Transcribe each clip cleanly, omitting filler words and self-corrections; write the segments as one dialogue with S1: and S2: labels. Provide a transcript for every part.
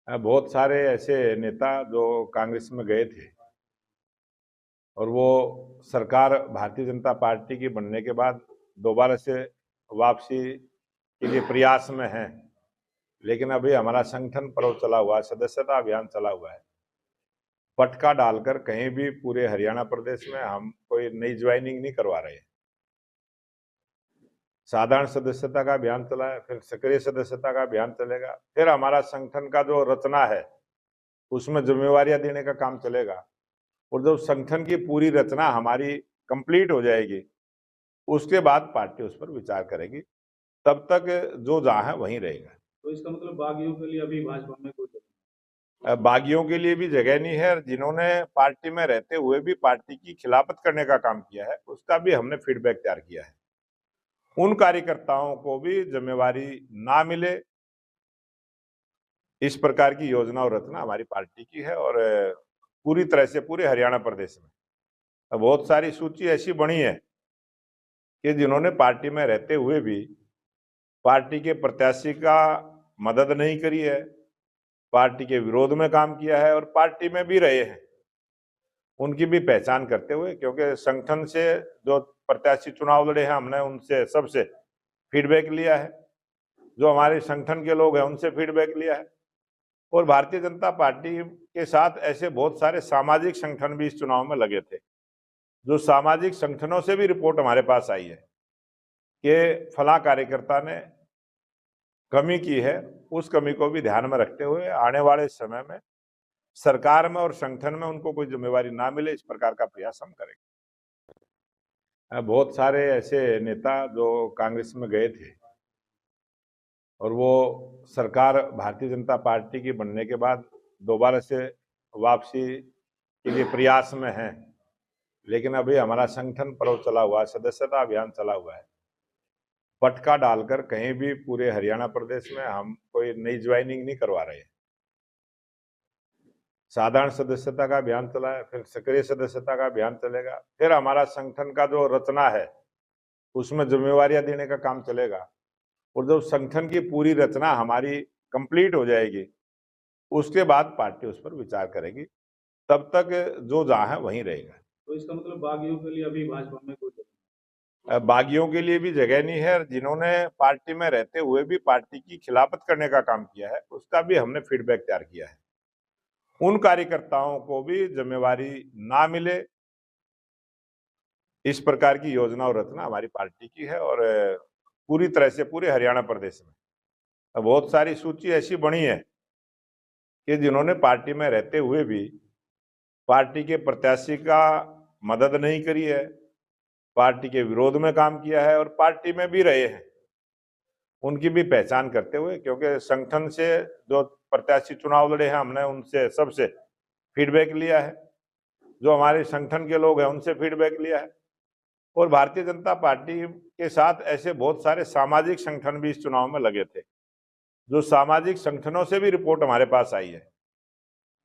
S1: बहुत सारे ऐसे नेता जो कांग्रेस में गए थे और वो सरकार भारतीय जनता पार्टी की बनने के बाद दोबारा से वापसी के लिए प्रयास में हैं। लेकिन अभी हमारा संगठन पर्व चला हुआ है, सदस्यता अभियान चला हुआ है। पटका डालकर कहीं भी पूरे हरियाणा प्रदेश में हम कोई नई ज्वाइनिंग नहीं करवा रहे। साधारण सदस्यता का अभियान चला है, फिर सक्रिय सदस्यता का अभियान चलेगा, फिर हमारा संगठन का जो रचना है उसमें जिम्मेवारियां देने का काम चलेगा। और जब संगठन की पूरी रचना हमारी कंप्लीट हो जाएगी उसके बाद पार्टी उस पर विचार करेगी। तब तक जो जहां है वहीं रहेगा।
S2: तो इसका मतलब बागियों के लिए अभी भाजपा में कोई
S1: बागियों के लिए भी जगह नहीं है, और जिन्होंने पार्टी में रहते हुए भी पार्टी की खिलाफत करने का काम किया है उसका भी हमने फीडबैक तैयार किया है। उन कार्यकर्ताओं को भी जिम्मेवारी ना मिले, इस प्रकार की योजना और रचना हमारी पार्टी की है। और पूरी तरह से पूरे हरियाणा प्रदेश में बहुत सारी सूची ऐसी बनी है कि जिन्होंने पार्टी में रहते हुए भी पार्टी के प्रत्याशी का मदद नहीं करी है, पार्टी के विरोध में काम किया है और पार्टी में भी रहे हैं, उनकी भी पहचान करते हुए, क्योंकि संगठन से जो प्रत्याशी चुनाव लड़े हैं हमने उनसे सबसे फीडबैक लिया है, जो हमारे संगठन के लोग हैं उनसे फीडबैक लिया है। और भारतीय जनता पार्टी के साथ ऐसे बहुत सारे सामाजिक संगठन भी इस चुनाव में लगे थे, जो सामाजिक संगठनों से भी रिपोर्ट हमारे पास आई है कि फला कार्यकर्ता ने कमी की है। उस कमी को भी ध्यान में रखते हुए आने वाले समय में सरकार में और संगठन में उनको कोई जिम्मेवारी ना मिले, इस प्रकार का प्रयास हम करेंगे। बहुत सारे ऐसे नेता जो कांग्रेस में गए थे और वो सरकार भारतीय जनता पार्टी की बनने के बाद दोबारा से वापसी के लिए प्रयास में हैं। लेकिन अभी हमारा संगठन पर्व चला हुआ है, सदस्यता अभियान चला हुआ है। पटका डालकर कहीं भी पूरे हरियाणा प्रदेश में हम कोई नई ज्वाइनिंग नहीं करवा रहे। साधारण सदस्यता का अभियान चला है, फिर सक्रिय सदस्यता का अभियान चलेगा, फिर हमारा संगठन का जो रचना है उसमें जिम्मेवारियां देने का काम चलेगा। और जब संगठन की पूरी रचना हमारी कंप्लीट हो जाएगी उसके बाद पार्टी उस पर विचार करेगी। तब तक जो जहां है वहीं रहेगा।
S2: तो इसका मतलब बागियों के लिए अभी भाजपा में कोई
S1: बागियों के लिए भी जगह नहीं है, और जिन्होंने पार्टी में रहते हुए भी पार्टी की खिलाफत करने का काम किया है उसका भी हमने फीडबैक तैयार किया है। उन कार्यकर्ताओं को भी जिम्मेवारी ना मिले, इस प्रकार की योजना और रचना हमारी पार्टी की है। और पूरी तरह से पूरे हरियाणा प्रदेश में बहुत सारी सूची ऐसी बनी है कि जिन्होंने पार्टी में रहते हुए भी पार्टी के प्रत्याशी का मदद नहीं करी है, पार्टी के विरोध में काम किया है और पार्टी में भी रहे हैं, उनकी भी पहचान करते हुए, क्योंकि संगठन से जो प्रत्याशी चुनाव लड़े हैं हमने उनसे सबसे फीडबैक लिया है, जो हमारे संगठन के लोग हैं उनसे फीडबैक लिया है। और भारतीय जनता पार्टी के साथ ऐसे बहुत सारे सामाजिक संगठन भी इस चुनाव में लगे थे, जो सामाजिक संगठनों से भी रिपोर्ट हमारे पास आई है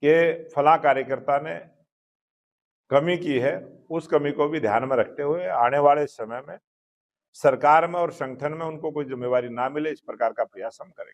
S1: कि फला कार्यकर्ता ने कमी की है। उस कमी को भी ध्यान में रखते हुए आने वाले समय में सरकार में और संगठन में उनको कोई जिम्मेवारी ना मिले, इस प्रकार का प्रयास हम करेंगे।